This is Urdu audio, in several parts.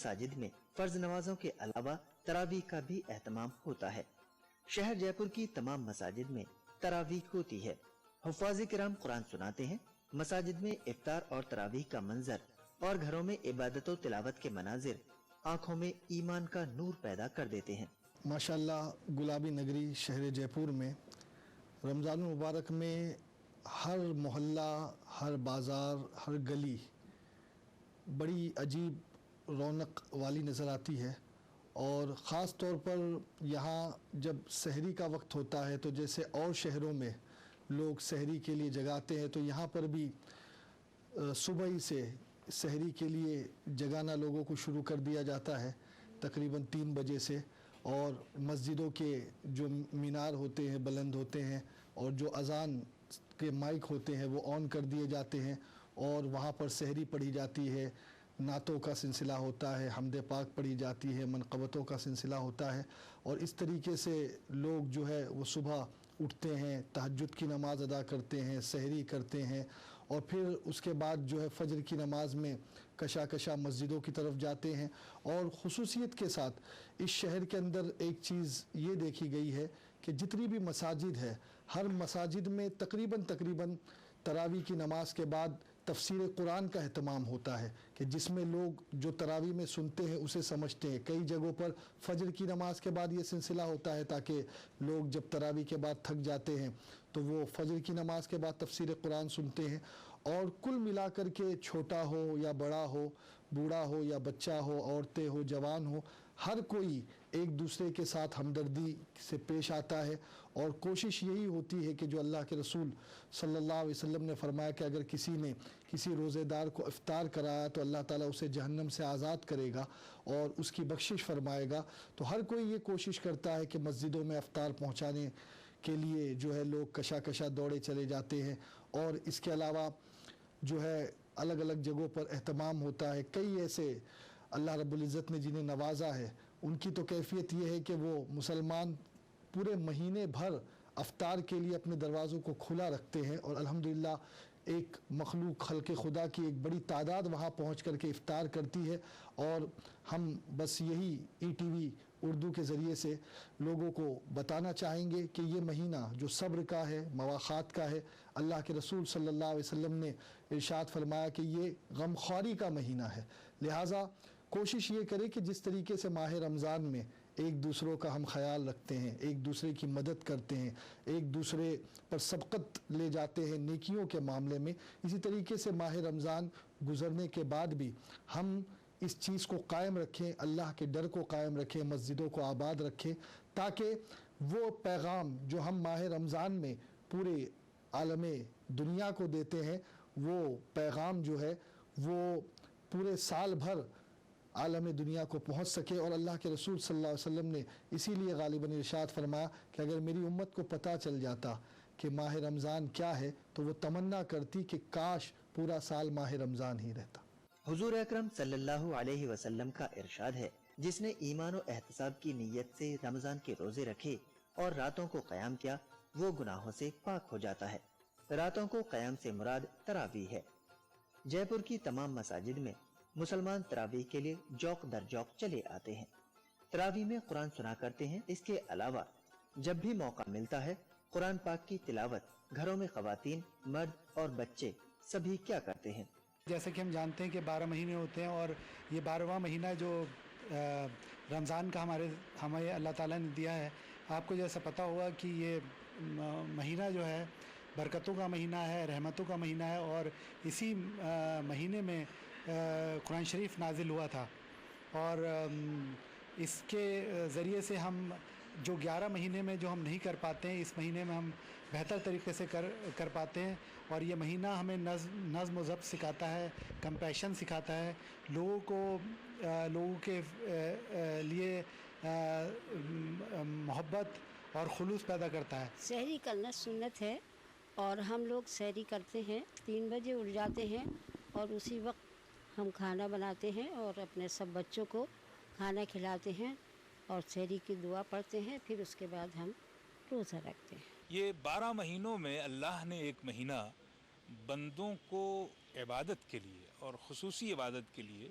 مساجد میں فرض نمازوں کے علاوہ تراویح کا بھی اہتمام ہوتا ہے۔ شہر جے پور کی تمام مساجد میں تراویح ہوتی ہے۔ حفاظ کرام قرآن سناتے ہیں۔ مساجد میں افطار اور تراویح کا منظر اور گھروں میں عبادت و تلاوت کے مناظر آنکھوں میں ایمان کا نور پیدا کر دیتے ہیں۔ ماشاءاللہ گلابی نگری شہر جے پور میں رمضان المبارک میں ہر محلہ، ہر بازار، ہر گلی بڑی عجیب رونق والی نظر آتی ہے، اور خاص طور پر یہاں جب سحری کا وقت ہوتا ہے تو جیسے اور شہروں میں لوگ سحری کے لیے جگاتے ہیں، تو یہاں پر بھی صبح ہی سے سحری کے لیے جگانا لوگوں کو شروع کر دیا جاتا ہے تقریباً 3 بجے سے، اور مسجدوں کے جو مینار ہوتے ہیں بلند ہوتے ہیں، اور جو اذان کے مائک ہوتے ہیں وہ آن کر دیے جاتے ہیں، اور وہاں پر سحری پڑھی جاتی ہے، نعتوں کا سلسلہ ہوتا ہے، حمد پاک پڑھی جاتی ہے، منقبتوں کا سلسلہ ہوتا ہے، اور اس طریقے سے لوگ جو ہے وہ صبح اٹھتے ہیں، تہجد کی نماز ادا کرتے ہیں، سحری کرتے ہیں، اور پھر اس کے بعد جو ہے فجر کی نماز میں کشا مسجدوں کی طرف جاتے ہیں۔ اور خصوصیت کے ساتھ اس شہر کے اندر ایک چیز یہ دیکھی گئی ہے کہ جتنی بھی مساجد ہے، ہر مساجد میں تقریباً تراویح کی نماز کے بعد تفسیر قرآن کا اہتمام ہوتا ہے، کہ جس میں لوگ جو تراویح میں سنتے ہیں اسے سمجھتے ہیں۔ کئی جگہوں پر فجر کی نماز کے بعد یہ سلسلہ ہوتا ہے تاکہ لوگ جب تراویح کے بعد تھک جاتے ہیں تو وہ فجر کی نماز کے بعد تفسیر قرآن سنتے ہیں۔ اور کل ملا کر کے چھوٹا ہو یا بڑا ہو، بوڑھا ہو یا بچہ ہو، عورتیں ہو جوان ہو، ہر کوئی ایک دوسرے کے ساتھ ہمدردی سے پیش آتا ہے، اور کوشش یہی ہوتی ہے کہ جو اللہ کے رسول صلی اللہ علیہ وسلم نے فرمایا کہ اگر کسی نے کسی روزے دار کو افطار کرایا تو اللہ تعالیٰ اسے جہنم سے آزاد کرے گا اور اس کی بخشش فرمائے گا، تو ہر کوئی یہ کوشش کرتا ہے کہ مسجدوں میں افطار پہنچانے کے لیے جو ہے لوگ کشا دوڑے چلے جاتے ہیں۔ اور اس کے علاوہ جو ہے الگ الگ جگہوں پر اہتمام ہوتا ہے۔ کئی ایسے اللہ رب العزت نے جنہیں نوازا ہے، ان کی تو کیفیت یہ ہے کہ وہ مسلمان پورے مہینے بھر افطار کے لیے اپنے دروازوں کو کھلا رکھتے ہیں، اور الحمدللہ ایک مخلوق خلق خدا کی ایک بڑی تعداد وہاں پہنچ کر کے افطار کرتی ہے۔ اور ہم بس یہی ETV اردو کے ذریعے سے لوگوں کو بتانا چاہیں گے کہ یہ مہینہ جو صبر کا ہے، مواخات کا ہے، اللہ کے رسول صلی اللہ علیہ وسلم نے ارشاد فرمایا کہ یہ غمخواری کا مہینہ ہے، لہٰذا کوشش یہ کرے کہ جس طریقے سے ماہ رمضان میں ایک دوسروں کا ہم خیال رکھتے ہیں، ایک دوسرے کی مدد کرتے ہیں، ایک دوسرے پر سبقت لے جاتے ہیں نیکیوں کے معاملے میں، اسی طریقے سے ماہ رمضان گزرنے کے بعد بھی ہم اس چیز کو قائم رکھیں، اللہ کے ڈر کو قائم رکھیں، مسجدوں کو آباد رکھیں، تاکہ وہ پیغام جو ہم ماہ رمضان میں پورے عالم دنیا کو دیتے ہیں، وہ پیغام جو ہے وہ پورے سال بھر عالم دنیا کو پہنچ سکے۔ اور اللہ کے رسول صلی اللہ علیہ وسلم نے اسی لیے غالباً ارشاد فرمایا کہ اگر میری امت کو پتہ چل جاتا کہ ماہ رمضان کیا ہے تو وہ تمنا کرتی کہ کاش پورا سال ماہ رمضان ہی رہتا۔ حضور اکرم صلی اللہ علیہ وسلم کا ارشاد ہے، جس نے ایمان و احتساب کی نیت سے رمضان کے روزے رکھے اور راتوں کو قیام کیا، وہ گناہوں سے پاک ہو جاتا ہے۔ راتوں کو قیام سے مراد تراویح ہے۔ جے پور کی تمام مساجد میں مسلمان تراویح کے لیے جوق در جوق چلے آتے ہیں۔ تراویح میں قرآن سنا کرتے ہیں۔ اس کے علاوہ جب بھی موقع ملتا ہے قرآن پاک کی تلاوت گھروں میں خواتین، مرد اور بچے سبھی کیا کرتے ہیں۔ جیسا کہ ہم جانتے ہیں کہ 12 مہینے ہوتے ہیں، اور یہ 12واں مہینہ جو رمضان کا ہمیں اللہ تعالیٰ نے دیا ہے، آپ کو جیسا پتہ ہوگا کہ یہ مہینہ جو ہے برکتوں کا مہینہ ہے، رحمتوں کا مہینہ ہے، اور اسی مہینے میں قرآن شریف نازل ہوا تھا، اور اس کے ذریعے سے ہم جو 11 مہینے میں جو ہم نہیں کر پاتے ہیں، اس مہینے میں ہم بہتر طریقے سے کر پاتے ہیں۔ اور یہ مہینہ ہمیں نظم و ضبط سکھاتا ہے، کمپیشن سکھاتا ہے، لوگوں کے لیے محبت اور خلوص پیدا کرتا ہے۔ سحری کرنا سنت ہے، اور ہم لوگ سحری کرتے ہیں، 3 بجے اٹھ جاتے ہیں، اور اسی وقت ہم کھانا بناتے ہیں اور اپنے سب بچوں کو کھانا کھلاتے ہیں اور سحری کی دعا پڑھتے ہیں، پھر اس کے بعد ہم روزہ رکھتے ہیں۔ یہ 12 مہینوں میں اللہ نے ایک مہینہ بندوں کو عبادت کے لیے اور خصوصی عبادت کے لیے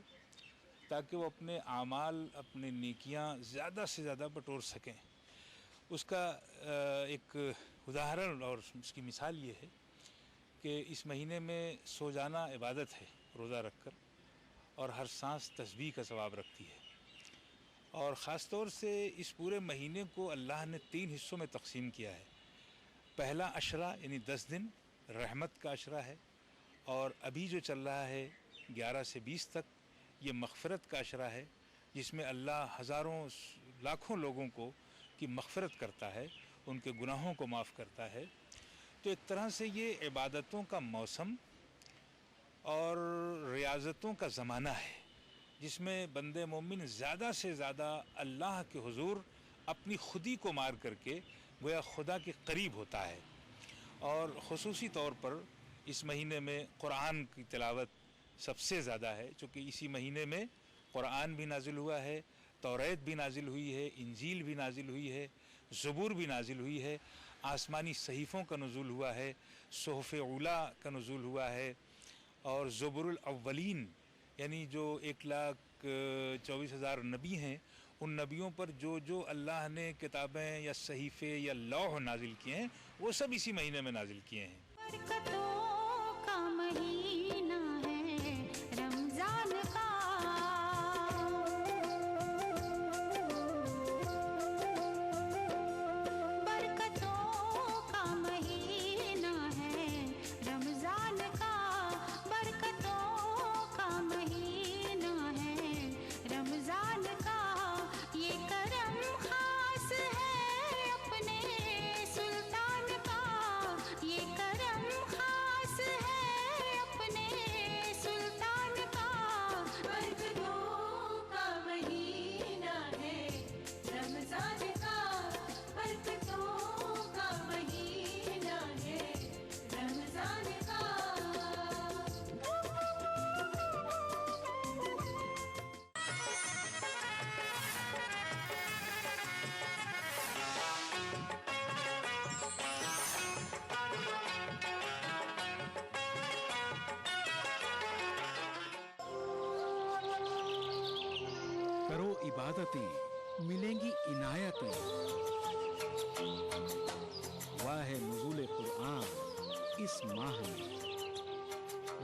تاکہ وہ اپنے اعمال، اپنے نیکیاں زیادہ سے زیادہ بٹور سکیں۔ اس کا ایک اداہرن اور اس کی مثال یہ ہے کہ اس مہینے میں سو جانا عبادت ہے روزہ رکھ کر، اور ہر سانس تسبیح کا ثواب رکھتی ہے۔ اور خاص طور سے اس پورے مہینے کو اللہ نے 3 حصوں میں تقسیم کیا ہے۔ پہلا عشرہ یعنی 10 دن رحمت کا عشرہ ہے، اور ابھی جو چل رہا ہے 11 سے 20 تک یہ مغفرت کا عشرہ ہے، جس میں اللہ ہزاروں لاکھوں لوگوں کو کی مغفرت کرتا ہے، ان کے گناہوں کو معاف کرتا ہے۔ تو ایک طرح سے یہ عبادتوں کا موسم اور ریاضتوں کا زمانہ ہے، جس میں بند مومن زیادہ سے زیادہ اللہ کے حضور اپنی خودی کو مار کر کے گویا خدا کے قریب ہوتا ہے۔ اور خصوصی طور پر اس مہینے میں قرآن کی تلاوت سب سے زیادہ ہے، چونکہ اسی مہینے میں قرآن بھی نازل ہوا ہے، توریت بھی نازل ہوئی ہے، انجیل بھی نازل ہوئی ہے، زبور بھی نازل ہوئی ہے، آسمانی صحیفوں کا نزول ہوا ہے، صحف اولیٰ کا نزول ہوا ہے، اور زبور الاولین یعنی جو 1,24,000 نبی ہیں، ان نبیوں پر جو جو اللہ نے کتابیں یا صحیفے یا لوح نازل کیے ہیں وہ سب اسی مہینے میں نازل کیے ہیں۔ برکتوں کا مہینہ ہے رمضان کا، برکتوں کا مہینہ ہے رمضان کا، برکتوں کا مہینہ ہے رمضان کا، یہ کرم خاص ہے اپنے سلطان کا، یہ کرم خاص ہے اپنے سلطان کا، برکتوں کا مہینہ ہے رمضان کا، برکتوں کا مہینہ ہے رمضان کا۔ کرو عبادتیں ملیں گی عنایتیں، ہوا ہے نزول قرآن اس ماہ میں،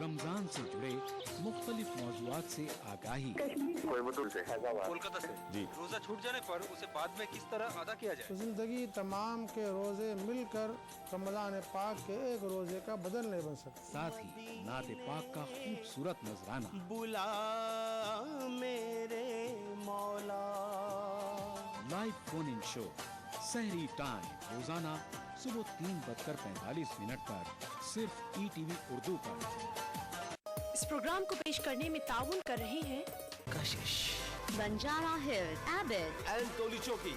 رمضان سے جڑے مختلف موضوعات سے آگاہی، کولکتہ سے جی روزہ چھوٹ جانے پر اسے بعد میں کس طرح ادا کیا جائے؟ زندگی تمام کے روزے مل کر رمضان پاک کے ایک روزے کا بدل نہیں بن سکتے۔ ساتھ ہی نعت پاک کا خوبصورت نذرانہ، بلا میرے مولا، لائیو فون ان شو، سحری ٹائم روزانہ صبح 3:45 پر صرف ETV اردو پر۔ اس پروگرام کو پیش کرنے میں تعاون کر رہے ہیں کشش، بنجارا Hills, Abbott, and Toli Chowki,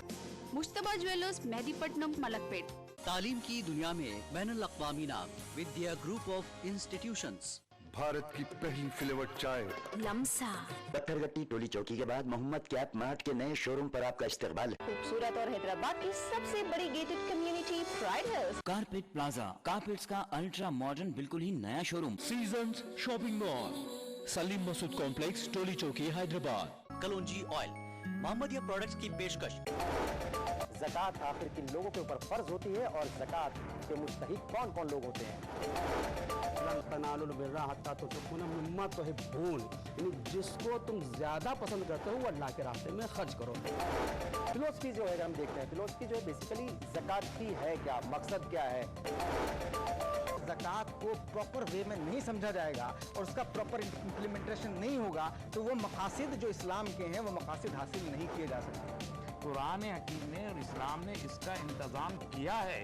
مشتبہ جویلرز، مہدی پٹنم، ملک پیٹ۔ تعلیم کی دنیا میں بین الاقوامی نام، ودیا گروپ آف انسٹیٹیوشنز۔ بھارت کی پہلی فلیور چائے لمسا، پتھر گٹی ٹولی چوکی کے بعد محمد کیپ مارٹ کے نئے شو روم پر آپ کا استقبال ہے۔ خوبصورت اور حیدرآباد کی سب سے بڑی gated community pride Hills, carpet plaza, carpets کا الٹرا ماڈرن بالکل ہی نیا شو روم۔ سیزنز شاپنگ مال، سلیم مسعود کمپلیکس، ٹولی چوکی، حیدرآباد۔ کلونجی آئل، محمدیہ پروڈکٹس کی پیشکش۔ زکوٰۃ آخر کن لوگوں کے اوپر فرض ہوتی ہے اور زکوٰۃ کے مستحق کون کون لوگ ہوتے ہیں؟ لن تنالوا البر حتی تنفقوا مما تحبون، یعنی جس کو تم زیادہ پسند کرتے ہو وہ اللہ کے راستے میں خرچ کرو۔ فلسفی جو ہے ہم دیکھتے ہیں، فلسفی جو ہے بیسیکلی زکوٰۃ کی ہے کیا، مقصد کیا ہے؟ زکوٰۃ کو پراپر وے میں نہیں سمجھا جائے گا اور اس کا پراپر امپلیمنٹیشن نہیں ہوگا تو وہ مقاصد جو اسلام کے ہیں وہ مقاصد حاصل نہیں کیے جا سکتے۔ قرآن حکیم نے اور اسلام نے اس کا انتظام کیا ہے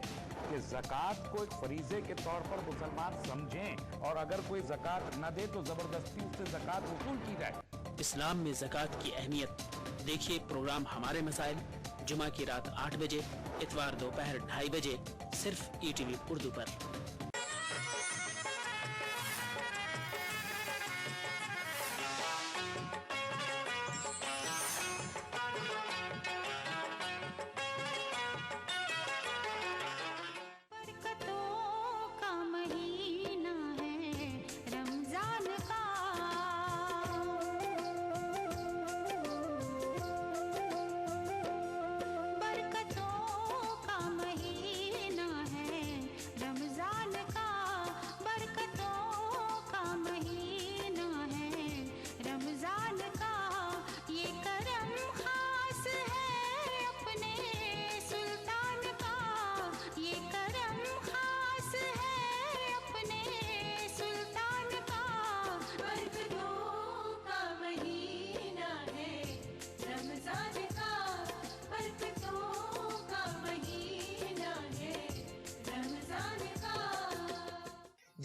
کہ زکوٰۃ کو ایک فریضے کے طور پر مسلمان سمجھیں، اور اگر کوئی زکوٰۃ نہ دے تو زبردستی اس سے زکوٰۃ وصول کی جائے۔ اسلام میں زکوٰۃ کی اہمیت دیکھیے پروگرام ہمارے مسائل، جمعہ کی رات 8 بجے، اتوار دوپہر 2:30 بجے، صرف ETV اردو پر۔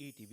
ETV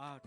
8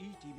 ETV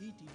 ETV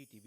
ETV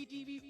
ETV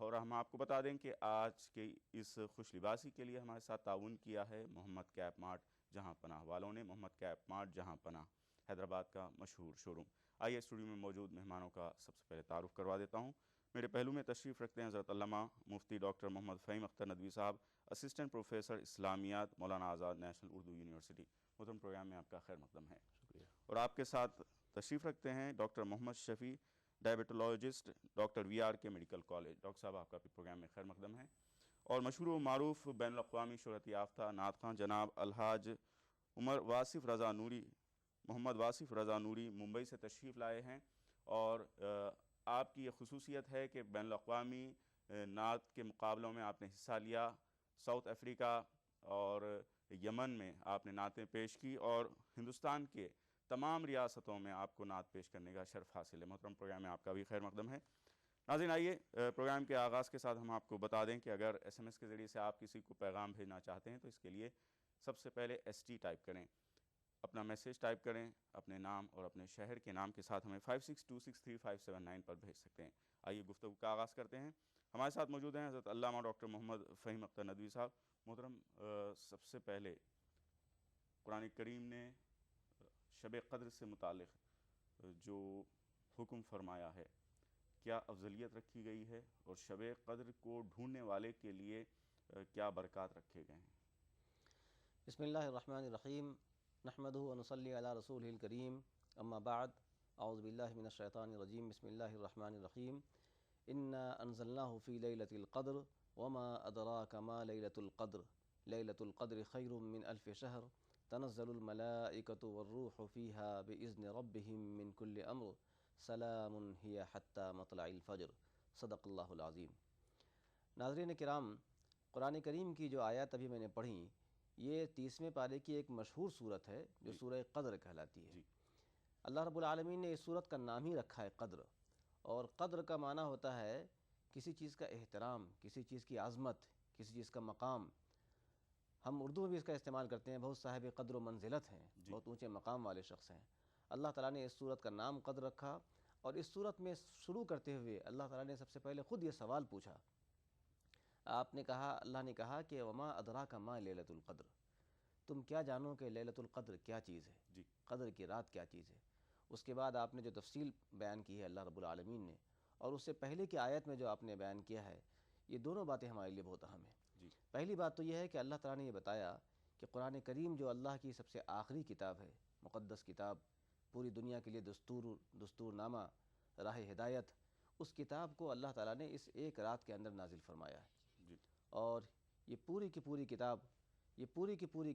اور ہم آپ کو بتا دیں کہ آج کے اس خوش لباسی کے لیے ہمارے ساتھ تعاون کیا ہے محمد کیپ مارٹ جہاں پناہ والوں نے۔ محمد کیپ مارٹ جہاں پناہ حیدرآباد کا مشہور شو روم۔ آئیے اسٹوڈیو میں موجود مہمانوں کا سب سے پہلے تعارف کروا دیتا ہوں۔ میرے پہلو میں تشریف رکھتے ہیں حضرت علامہ مفتی ڈاکٹر محمد فہیم اختر ندوی صاحب، assistant professor اسلامیات، Maulana Azad national Urdu university. محترم، پروگرام میں آپ کا خیر مقدم ہے۔ اور آپ کے ساتھ تشریف رکھتے ہیں doctor Muhammad Shafi, diabetologist, doctor V R K medical college. Doctor صاحب، آپ کا بھی پروگرام میں خیر مقدم ہے۔ اور مشہور و معروف بین الاقوامی شہرت یافتہ نعت خواں جناب الحاج عمر واصف رضا نوری، محمد واصف رضا نوری ممبئی سے تشریف لائے ہیں، اور آپ کی یہ خصوصیت ہے کہ بین الاقوامی نعت کے مقابلوں میں آپ نے حصہ لیا۔ ساؤتھ افریقہ اور یمن میں آپ نے نعتیں پیش کی، اور ہندوستان کے تمام ریاستوں میں آپ کو نعت پیش کرنے کا شرف حاصل ہے۔ محترم، پروگرام میں آپ کا بھی خیر مقدم ہے۔ ناظرین، آئیے پروگرام کے آغاز کے ساتھ ہم آپ کو بتا دیں کہ اگر ایس ایم ایس کے ذریعے سے آپ کسی کو پیغام بھیجنا چاہتے ہیں تو اس کے لیے سب سے پہلے ST ٹائپ کریں، اپنا میسیج ٹائپ کریں، اپنے نام اور اپنے شہر کے نام کے ساتھ ہمیں 56263579 پر بھیج سکتے ہیں۔ آئیے گفتگو کا آغاز کرتے ہیں۔ ہمارے ساتھ موجود ہیں حضرت علامہ ڈاکٹر محمد فہیم اختر ندوی صاحب۔ محترم، سب سے پہلے قرآن کریم نے شب قدر سے متعلق جو حکم فرمایا ہے، کیا افضلیت رکھی گئی ہے، اور شب قدر کو ڈھونڈنے والے کے لیے کیا برکات رکھے گئے ہیں؟ بسم اللہ الرحمن الرحیم، نحمدہ ونصلی علی رسولہ الکریم، اما بعد، اعوذ باللہ من الشیطان الرجیم، بسم اللہ الرحمن الرحیم۔ انا انزلناہ فی لیلۃ القدر وما ادراک ما لیلۃ القدر، لیلۃ القدر خیر من الف شہر، تنزل الملائکۃ والروح فیہا باذن ربہم من کل امر، سلام ہی حتی مطلع الفجر، صدق اللہ العظیم۔ ناظرین کرام، قرآن کریم کی جو آیات ابھی میں نے پڑھیں، یہ 30ویں پارے کی ایک مشہور صورت ہے جو سورہ قدر کہلاتی ہے۔ اللہ رب العالمین نے اس صورت کا نام ہی رکھا ہے قدر، اور قدر کا معنی ہوتا ہے کسی چیز کا احترام، کسی چیز کی عظمت، کسی چیز کا مقام۔ ہم اردو میں بھی اس کا استعمال کرتے ہیں، بہت صاحب قدر و منزلت ہیں، بہت اونچے مقام والے شخص ہیں۔ اللہ تعالیٰ نے اس صورت کا نام قدر رکھا، اور اس صورت میں شروع کرتے ہوئے اللہ تعالیٰ نے سب سے پہلے خود یہ سوال پوچھا۔ آپ نے کہا، اللہ نے کہا کہ وما ادراک ما لیلۃ القدر، تم کیا جانو کہ لیلۃ القدر کیا چیز ہے، قدر کی رات کیا چیز ہے۔ اس کے بعد آپ نے جو تفصیل بیان کی ہے اللہ رب العالمین نے، اور اس سے پہلے کی آیت میں جو آپ نے بیان کیا ہے، یہ دونوں باتیں ہمارے لیے بہت اہم ہیں۔ پہلی بات تو یہ ہے کہ اللہ تعالیٰ نے یہ بتایا کہ قرآن کریم جو اللہ کی سب سے آخری کتاب ہے، مقدس کتاب، پوری دنیا کے لیے دستور نامہ، راہ ہدایت، اس کتاب کو اللہ تعالیٰ نے اس ایک رات کے اندر نازل فرمایا ہے۔ اور یہ پوری کی پوری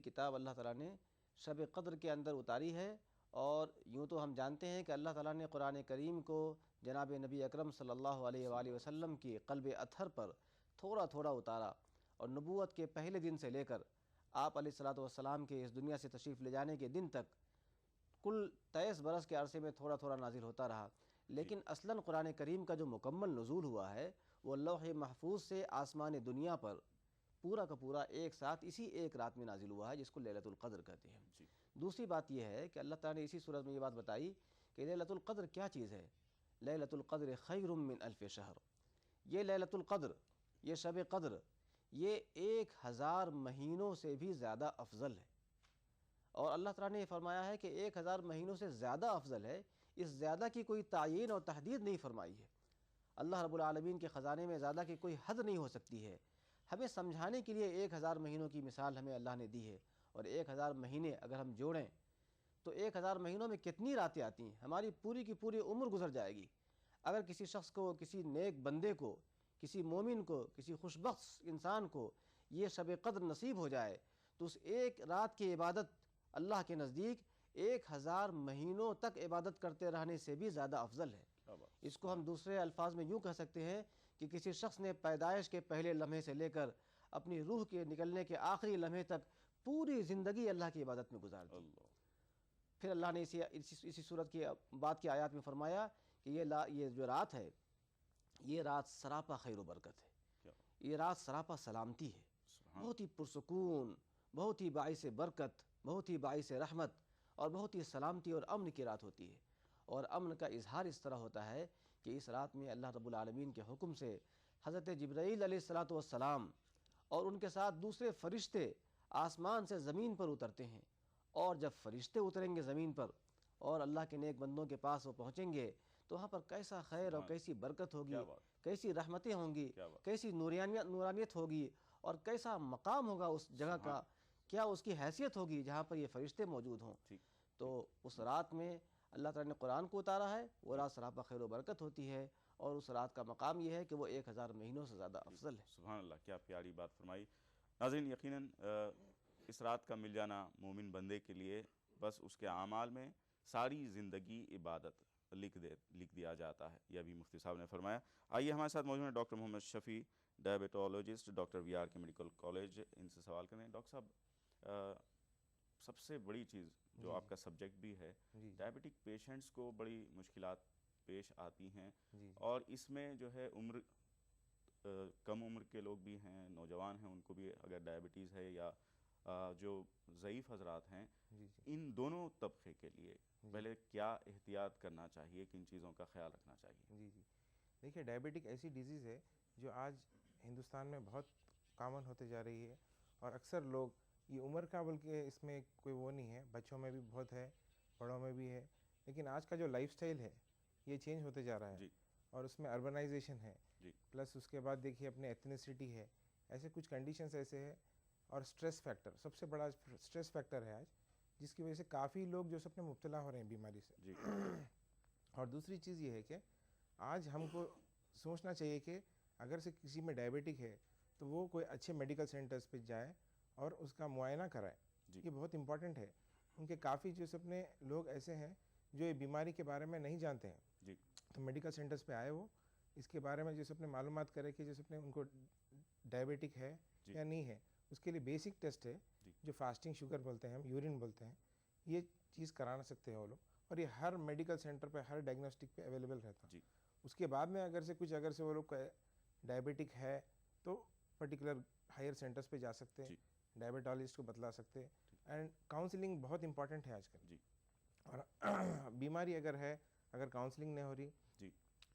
کتاب اللہ تعالیٰ نے شب قدر کے اندر اتاری ہے۔ اور یوں تو ہم جانتے ہیں کہ اللہ تعالیٰ نے قرآن کریم کو جناب نبی اکرم صلی اللہ علیہ وآلہ وسلم کی قلب اطہر پر تھوڑا تھوڑا اتارا، اور نبوت کے پہلے دن سے لے کر آپ علیہ الصلوۃ والسلام کے اس دنیا سے تشریف لے جانے کے دن تک کل 23 برس کے عرصے میں تھوڑا تھوڑا نازل ہوتا رہا۔ لیکن اصلاً قرآن کریم کا جو مکمل نزول ہوا ہے وہ لوح محفوظ سے آسمان دنیا پر پورا کا پورا ایک ساتھ اسی ایک رات میں نازل ہوا ہے، جس کو لیلۃ القدر کہتے ہیں۔ دوسری بات یہ ہے کہ اللہ تعالیٰ نے اسی صورت میں یہ بات بتائی کہ لیلۃ القدر کیا چیز ہے۔ لیلۃ القدر خیر من الف شہر، یہ لیلۃ القدر، یہ شب قدر، یہ 1000 مہینوں سے بھی زیادہ افضل ہے۔ اور اللہ تعالیٰ نے یہ فرمایا ہے کہ 1000 مہینوں سے زیادہ افضل ہے، اس زیادہ کی کوئی تعیین اور تحدید نہیں فرمائی ہے۔ اللہ رب العالمین کے خزانے میں زیادہ کی کوئی حد نہیں ہو سکتی ہے۔ ہمیں سمجھانے کے لیے 1000 مہینوں کی مثال ہمیں اللہ نے دی ہے، اور 1000 مہینے اگر ہم جوڑیں تو 1000 مہینوں میں کتنی راتیں آتی ہیں، ہماری پوری کی پوری عمر گزر جائے گی۔ اگر کسی شخص کو، کسی نیک بندے کو، کسی مومن کو، کسی خوشبخت انسان کو یہ شب قدر نصیب ہو جائے تو اس ایک رات کی عبادت اللہ کے نزدیک 1000 مہینوں تک عبادت کرتے رہنے سے بھی زیادہ افضل ہے۔ اس کو ہم دوسرے الفاظ میں یوں کہہ سکتے ہیں کہ کسی شخص نے پیدائش کے پہلے لمحے سے لے کر اپنی روح کے نکلنے کے آخری لمحے تک پوری زندگی اللہ کی عبادت میں گزار دی۔ پھر اللہ نے اسی صورت کی بات کی آیات میں فرمایا کہ یہ جو رات ہے، یہ رات سراپا خیر و برکت ہے، یہ رات سراپا سلامتی ہے، بہت ہی پرسکون، بہت ہی باعث برکت، بہت ہی باعث رحمت، اور بہت ہی سلامتی اور امن کی رات ہوتی ہے۔ اور امن کا اظہار اس طرح ہوتا ہے کہ اس رات میں اللہ رب العالمین کے حکم سے حضرت جبرائیل علیہ الصلاۃ والسلام اور ان کے ساتھ دوسرے فرشتے آسمان سے زمین پر اترتے ہیں، اور جب فرشتے اتریں گے زمین پر اور اللہ کے نیک بندوں کے پاس وہ پہنچیں گے تو وہاں پر کیسا خیر اور کیسی برکت ہوگی، کیسی رحمتیں ہوں گی، کیسی نورانیت ہوگی، اور کیسا مقام ہوگا اس جگہ کا، کیا اس کی حیثیت ہوگی جہاں پر یہ فرشتے موجود ہوں۔ تو اس رات میں اللہ تعالیٰ نے قرآن کو اتارا ہے، وہ رات سراپا خیر و برکت ہوتی ہے، اور اس رات کا مقام یہ ہے کہ وہ 1000 مہینوں سے زیادہ افضل ہے۔ سبحان اللہ، کیا پیاری بات فرمائی۔ ناظرین، یقیناً اس رات کا مل جانا مومن بندے کے لیے بس اس کے اعمال میں ساری زندگی عبادت لکھ دیا جاتا ہے، یہ ابھی مفتی صاحب نے فرمایا۔ آئیے ہمارے ساتھ موجود ہیں doctor Muhammad Shafi, diabetologist, doctor V R K medical college, ان سے سوال کریں۔ ڈاکٹر صاحب، سب سے بڑی چیز جو آپ کا سبجیکٹ بھی ہے، ڈائبیٹک پیشنٹس کو بڑی مشکلات پیش آتی ہیں، اور اس میں جو ہے کم عمر کے لوگ بھی ہیں، نوجوان ہیں، ان کو بھی اگر ڈائبٹیز ہے، یا جو ضعیف حضرات ہیں، ان دونوں طبقے کے لیے پہلے کیا احتیاط کرنا چاہیے، کن چیزوں کا خیال رکھنا چاہیے؟ دیکھیے، ڈائبٹک ایسی ڈیزیز ہے جو آج ہندوستان میں بہت کامن ہوتے جا رہی ہے، اور اکثر لوگ یہ عمر کا بلکہ اس میں کوئی وہ نہیں ہے، بچوں میں بھی بہت ہے، بڑوں میں بھی ہے، لیکن آج کا جو لائف سٹائل ہے یہ چینج ہوتے جا رہا ہے، اور اس میں اربنائزیشن ہے، پلس اس کے بعد دیکھیے اپنے ایتھنیسٹی ہے، ایسے کچھ کنڈیشنز ایسے ہیں، اور سٹریس فیکٹر سب سے بڑا سٹریس فیکٹر ہے آج، جس کی وجہ سے کافی لوگ جو سب میں مبتلا ہو رہے ہیں بیماری سے۔ اور دوسری چیز یہ ہے کہ آج ہم کو سوچنا چاہیے کہ اگر سے کسی میں ڈائبٹک ہے تو وہ کوئی اچھے میڈیکل سینٹرز پہ جائے اور اس کا معائنہ کرائے، یہ بہت امپورٹنٹ ہے، کیونکہ کافی جو سب نے لوگ ایسے ہیں جو یہ بیماری کے بارے میں نہیں جانتے ہیں، تو میڈیکل سینٹرز پہ آئے وہ اس کے بارے میں جو سب نے معلومات کرے کہ جو سب نے ان کو ڈائبٹک ہے یا نہیں ہے، اس کے لیے بیسک ٹیسٹ ہے جو فاسٹنگ شوگر بولتے ہیں، ہم یورین بولتے ہیں، یہ چیز کرانا سکتے ہیں وہ لوگ، اور یہ ہر میڈیکل سینٹر پہ، ہر ڈائگنوسٹک پہ اویلیبل رہتا ہے۔ اس کے بعد میں اگر سے وہ لوگ ڈائبٹک ہے تو پرٹیکولر ہائر سینٹرز پہ جا سکتے ہیں، ڈائبیٹالسٹ کو بتلا سکتے ہیں، اینڈ کاؤنسلنگ بہت امپورٹنٹ ہے آج کل۔ اور بیماری اگر ہے، اگر کاؤنسلنگ نہیں ہو رہی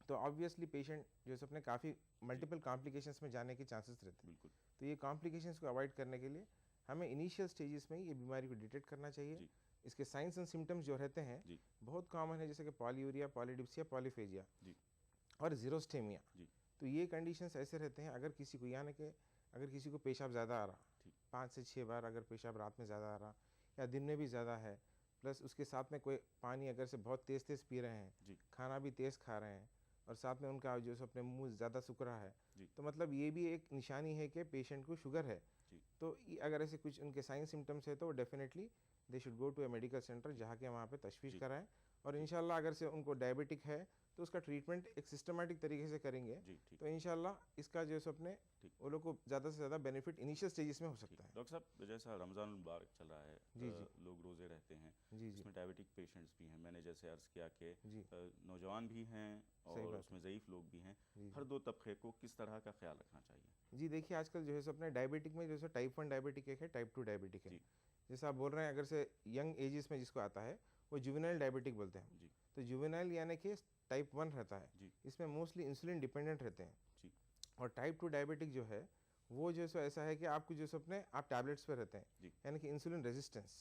تو آبویسلی پیشنٹ جو سب نے کافی ملٹیپل کمپلیکیشنس میں جانے کے چانسز رہتے ہیں، تو یہ کمپلیکیشنس کو اوائڈ کرنے کے لیے ہمیں انیشیل سٹیجز میں یہ بیماری کو ڈیٹیکٹ کرنا چاہیے۔ اس کے سائنس اینڈ سمٹمز جو رہتے ہیں بہت کامن ہے، جیسے کہ پالیوریا، پالیڈپسیا، پالیفیجیا اور زیروسٹیمیا، تو یہ کنڈیشنز ایسے رہتے ہیں اگر کسی کو، یعنی کہ اگر کسی کو پیشاب زیادہ آ رہا، 5 سے 6 بار اگر پیشاب رات میں زیادہ آ رہا یا دن میں بھی زیادہ ہے، پلس اس کے ساتھ میں کوئی پانی اگر سے بہت تیز پی رہے ہیں، کھانا بھی تیز کھا رہے ہیں، اور ساتھ میں ان کا جو اپنے منہ زیادہ سوکھ رہا ہے، تو مطلب یہ بھی ایک نشانی ہے کہ پیشنٹ کو شوگر ہے۔ تو اگر ایسے کچھ ان کے سائن سمٹمس ہے تو definitely they should go to a medical centre, جہاں کے وہاں پہ تشخیص کرائیں، اور انشاءاللہ اگر سے ان کو ڈائبٹک ہے تو اس کا ٹریٹمنٹ ایک سسٹمیٹک طریقے سے کریں گے تو انشاءاللہ اس کا جو سب نے وہ لوگ کو زیادہ سے زیادہ بینیفٹ انیشیل سٹیجز میں ہو سکتا ہے۔ ڈاکٹر صاحب، جیسا رمضان المبارک چل رہا ہے، لوگ روزے رہتے ہیں، اس میں ڈائبٹک پیشنٹس بھی ہیں، میں نے جیسے عرض کیا کہ نوجوان بھی ہیں اور اس میں ضعیف لوگ بھی ہیں، ہر دو طبقے کو کس طرح کا خیال رکھنا چاہیے؟ جی دیکھیے، آج کل جو ہے سب نے ڈائبٹک میں جو ہے ٹائپ 1 ڈائبٹک ایک ہے، ٹائپ 2 ڈائبٹک ہے، جیسا آپ بول رہے ہیں اگر سے ینگ ایجز میں جس کو آتا ہے وہ جوینائل ڈائبٹک بولتے ہیں، تو جوینائل یعنی کہ ٹائپ 1 رہتا ہے، اس میں موسٹلی انسولین ڈیپینڈنٹ رہتے ہیں، اور ٹائپ 2 ڈائبٹک جو ہے وہ جو سو ایسا ہے کہ آپ کو جو سو اپنے آپ ٹیبلٹس پہ رہتے ہیں، یعنی کہ انسولین ریزسٹنس،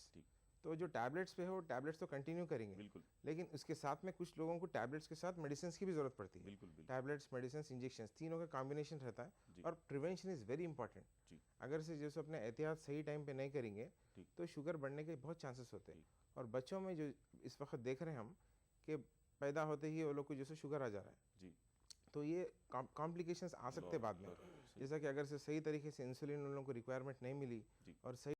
تو جو ٹیبلٹس پہ ہے وہ ٹیبلٹس تو کنٹینیو کریں گے، لیکن اس کے ساتھ میں کچھ لوگوں کو ٹیبلٹس کے ساتھ میڈیسنس کی بھی ضرورت پڑتی ہے، ٹیبلٹس، میڈیسنس، انجیکشنس، تینوں کا کمبینیشن رہتا ہے، اور پریونشن از ویری امپورٹنٹ۔ اگر سے جو سو اپنے احتیاط صحیح ٹائم پہ نہیں کریں گے تو شوگر بڑھنے کے بہت چانسز ہوتے ہیں، اور بچوں میں جو اس وقت دیکھ رہے ہیں ہم کہ پیدا ہوتے ہی وہ لوگ کو جو سو شوگر آ جا رہا ہے، تو یہ کمپلیکیشنز آ سکتے بعد میں، جیسا کہ اگر سے صحیح طریقے سے انسولین ان لوگوں کو ریکوائرمنٹ نہیں ملی اور صحیح